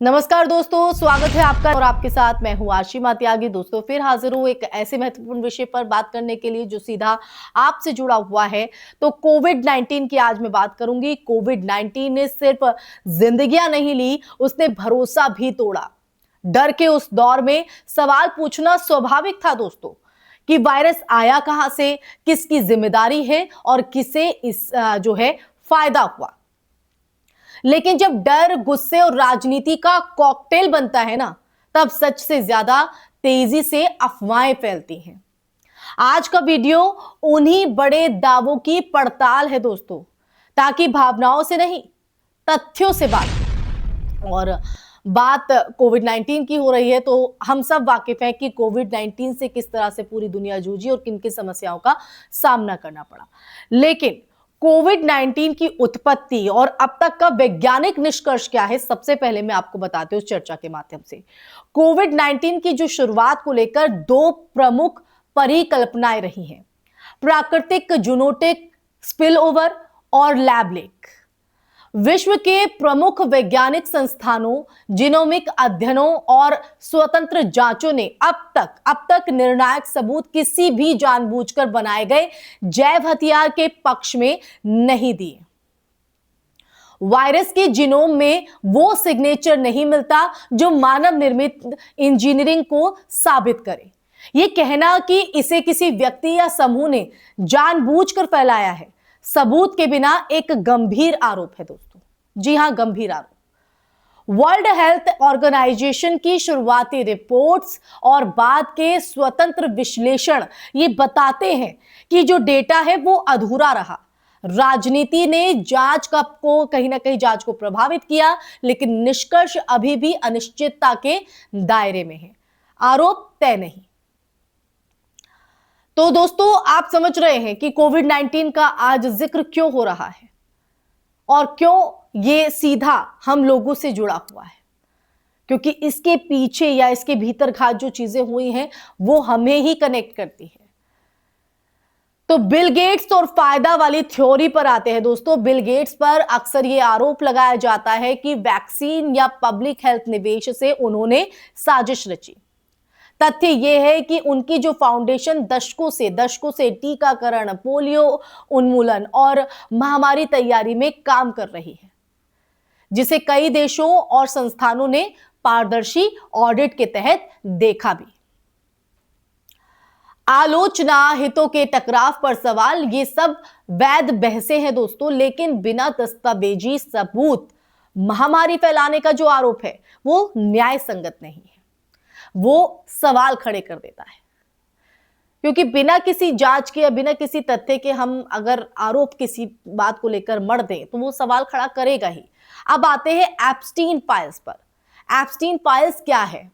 नमस्कार दोस्तों, स्वागत है आपका और आपके साथ मैं हूं आशिमा त्यागी। दोस्तों फिर हाजिर हूं एक ऐसे महत्वपूर्ण विषय पर बात करने के लिए जो सीधा आपसे जुड़ा हुआ है। तो कोविड-19 की आज मैं बात करूंगी। कोविड-19 ने सिर्फ जिंदगियां नहीं ली, उसने भरोसा भी तोड़ा। डर के उस दौर में सवाल पूछना स्वाभाविक था दोस्तों, कि वायरस आया कहां से, किसकी जिम्मेदारी है और किसे इस जो है फायदा हुआ। लेकिन जब डर, गुस्से और राजनीति का कॉकटेल बनता है ना, तब सच से ज्यादा तेजी से अफवाहें फैलती हैं। आज का वीडियो उन्हीं बड़े दावों की पड़ताल है दोस्तों, ताकि भावनाओं से नहीं, तथ्यों से बात कोविड 19 की हो रही है। तो हम सब वाकिफ हैं कि कोविड 19 से किस तरह से पूरी दुनिया जूझी और किन किन समस्याओं का सामना करना पड़ा। लेकिन कोविड 19 की उत्पत्ति और अब तक का वैज्ञानिक निष्कर्ष क्या है, सबसे पहले मैं आपको बताती हूँ चर्चा के माध्यम से। कोविड 19 की जो शुरुआत को लेकर दो प्रमुख परिकल्पनाएं रही हैं: प्राकृतिक जूनोटिक स्पिल ओवर और लैब लीक। विश्व के प्रमुख वैज्ञानिक संस्थानों, जीनोमिक अध्ययनों और स्वतंत्र जांचों ने अब तक निर्णायक सबूत किसी भी जानबूझकर बनाए गए जैव हथियार के पक्ष में नहीं दिए। वायरस के जीनोम में वो सिग्नेचर नहीं मिलता जो मानव निर्मित इंजीनियरिंग को साबित करे। यह कहना कि इसे किसी व्यक्ति या समूह ने जानबूझकर फैलाया है, सबूत के बिना एक गंभीर आरोप है दोस्तों। जी हां, गंभीर आरोप। वर्ल्ड हेल्थ ऑर्गेनाइजेशन की शुरुआती रिपोर्ट्स और बाद के स्वतंत्र विश्लेषण ये बताते हैं कि जो डेटा है वो अधूरा रहा। राजनीति ने जांच को कहीं ना कहीं जांच को प्रभावित किया, लेकिन निष्कर्ष अभी भी अनिश्चितता के दायरे में है, आरोप तय नहीं। तो दोस्तों आप समझ रहे हैं कि कोविड 19 का आज जिक्र क्यों हो रहा है और क्यों ये सीधा हम लोगों से जुड़ा हुआ है, क्योंकि इसके पीछे या इसके भीतर घात जो चीजें हुई हैं वो हमें ही कनेक्ट करती है। तो बिल गेट्स और फायदा वाली थ्योरी पर आते हैं दोस्तों। बिल गेट्स पर अक्सर ये आरोप लगाया जाता है कि वैक्सीन या पब्लिक हेल्थ निवेश से उन्होंने साजिश रची। तथ्य यह है कि उनकी जो फाउंडेशन दशकों से टीकाकरण, पोलियो उन्मूलन और महामारी तैयारी में काम कर रही है, जिसे कई देशों और संस्थानों ने पारदर्शी ऑडिट के तहत देखा भी। आलोचना, हितों के टकराव पर सवाल, ये सब वैध बहसें हैं दोस्तों, लेकिन बिना दस्तावेजी सबूत महामारी फैलाने का जो आरोप है वो न्याय संगत नहीं है, वो सवाल खड़े कर देता है। क्योंकि बिना किसी जांच के या बिना किसी तथ्य के हम अगर आरोप किसी बात को लेकर मढ़ दें तो वो सवाल खड़ा करेगा ही। अब आते हैं एप्स्टीन फाइल्स पर। एप्स्टीन फाइल्स क्या है,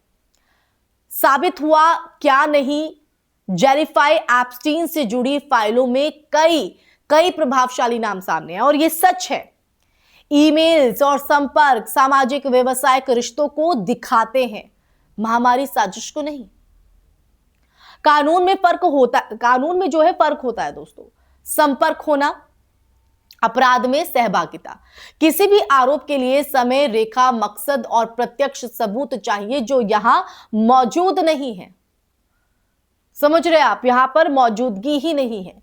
साबित हुआ क्या नहीं। जेरिफाई एप्स्टीन से जुड़ी फाइलों में कई प्रभावशाली नाम सामने हैं और ये सच है। ईमेल्स और संपर्क सामाजिक व्यवसायिक रिश्तों को दिखाते हैं, महामारी साजिश को नहीं। कानून में जो है फर्क होता है दोस्तों। संपर्क होना, अपराध में सहभागिता। किसी भी आरोप के लिए समय रेखा, मकसद और प्रत्यक्ष सबूत चाहिए जो यहां मौजूद नहीं है। समझ रहे आप, यहां पर मौजूदगी ही नहीं है।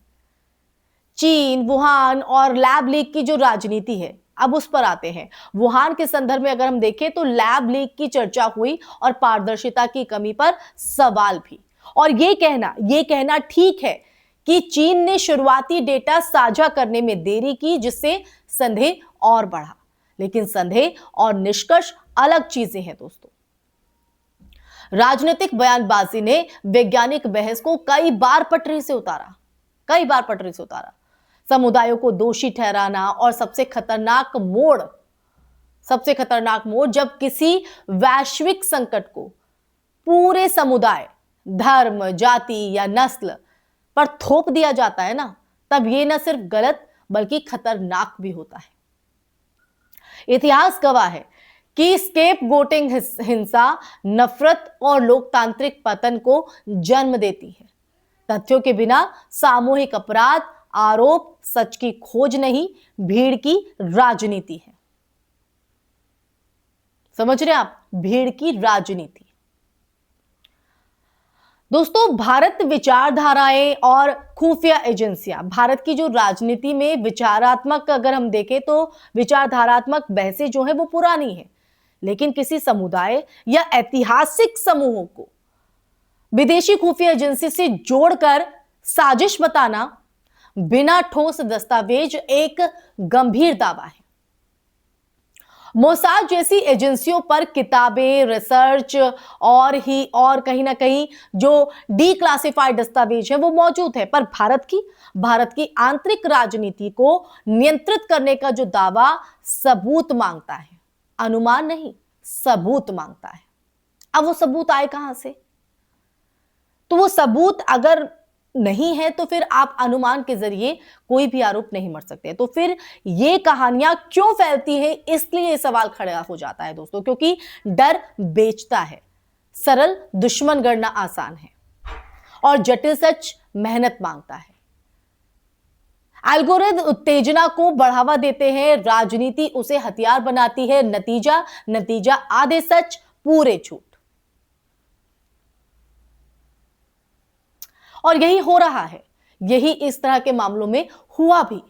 चीन, वुहान और लैब लीक की जो राजनीति है, अब उस पर आते हैं। वुहान के संदर्भ में अगर हम देखें तो लैब लीक की चर्चा हुई और पारदर्शिता की कमी पर सवाल भी। और ये कहना ठीक है कि चीन ने शुरुआती डेटा साझा करने में देरी की, जिससे संदेह और बढ़ा। लेकिन संदेह और निष्कर्ष अलग चीजें हैं दोस्तों। राजनीतिक बयानबाजी ने वैज्ञानिक बहस को कई बार पटरी से उतारा। समुदायों को दोषी ठहराना और सबसे खतरनाक मोड़ जब किसी वैश्विक संकट को पूरे समुदाय, धर्म, जाति या नस्ल पर थोप दिया जाता है ना, तब यह न सिर्फ गलत बल्कि खतरनाक भी होता है। इतिहास गवाह है कि स्केपगोटिंग हिंसा, नफरत और लोकतांत्रिक पतन को जन्म देती है। तथ्यों के बिना सामूहिक अपराध, आरोप, सच की खोज नहीं, भीड़ की राजनीति है। समझ रहे हैं आप, भीड़ की राजनीति। दोस्तों, भारत विचारधाराएं और खुफिया एजेंसियां, भारत की जो राजनीति में विचारात्मक अगर हम देखें तो विचारधारात्मक बहसें जो है वो पुरानी है, लेकिन किसी समुदाय या ऐतिहासिक समूहों को विदेशी खुफिया एजेंसी से जोड़कर साजिश बताना बिना ठोस दस्तावेज एक गंभीर दावा है। मोसाद जैसी एजेंसियों पर किताबें, रिसर्च और कहीं ना कहीं जो डी क्लासिफाइड दस्तावेज है वो मौजूद है, पर भारत की आंतरिक राजनीति को नियंत्रित करने का जो दावा सबूत मांगता है, अनुमान नहीं, सबूत मांगता है। अब वो सबूत आए कहां से? तो वो सबूत अगर नहीं है तो फिर आप अनुमान के जरिए कोई भी आरोप नहीं मर सकते। तो फिर ये कहानियां क्यों फैलती है, इसलिए ये सवाल खड़ा हो जाता है दोस्तों, क्योंकि डर बेचता है, सरल दुश्मन गढ़ना आसान है और जटिल सच मेहनत मांगता है। एल्गोरिथम उत्तेजना को बढ़ावा देते हैं, राजनीति उसे हथियार बनाती है। नतीजा आधे सच पूरे झूठ। और यही हो रहा है, यही इस तरह के मामलों में हुआ भी।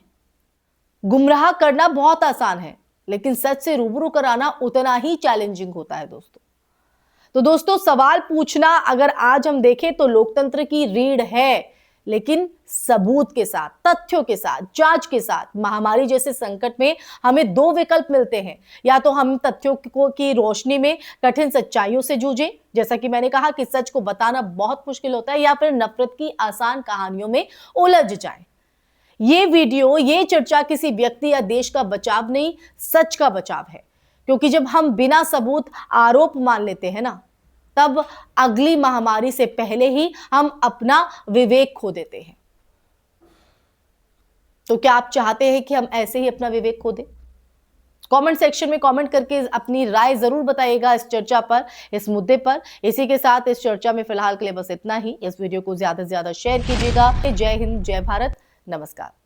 गुमराह करना बहुत आसान है, लेकिन सच से रूबरू कराना उतना ही चैलेंजिंग होता है दोस्तों। तो दोस्तों, सवाल पूछना अगर आज हम देखें तो लोकतंत्र की रीढ़ है, लेकिन सबूत के साथ, तथ्यों के साथ, जांच के साथ। महामारी जैसे संकट में हमें दो विकल्प मिलते हैं, या तो हम तथ्यों की रोशनी में कठिन सच्चाइयों से जूझें, जैसा कि मैंने कहा कि सच को बताना बहुत मुश्किल होता है, या फिर नफरत की आसान कहानियों में उलझ जाए। ये वीडियो, ये चर्चा किसी व्यक्ति या देश का बचाव नहीं, सच का बचाव है। क्योंकि जब हम बिना सबूत आरोप मान लेते हैं ना, तब अगली महामारी से पहले ही हम अपना विवेक खो देते हैं। तो क्या आप चाहते हैं कि हम ऐसे ही अपना विवेक खो दें? कमेंट सेक्शन में कमेंट करके अपनी राय जरूर बताइएगा इस चर्चा पर, इस मुद्दे पर। इसी के साथ इस चर्चा में फिलहाल के लिए बस इतना ही। इस वीडियो को ज्यादा से ज्यादा शेयर कीजिएगा। जय हिंद, जय भारत, नमस्कार।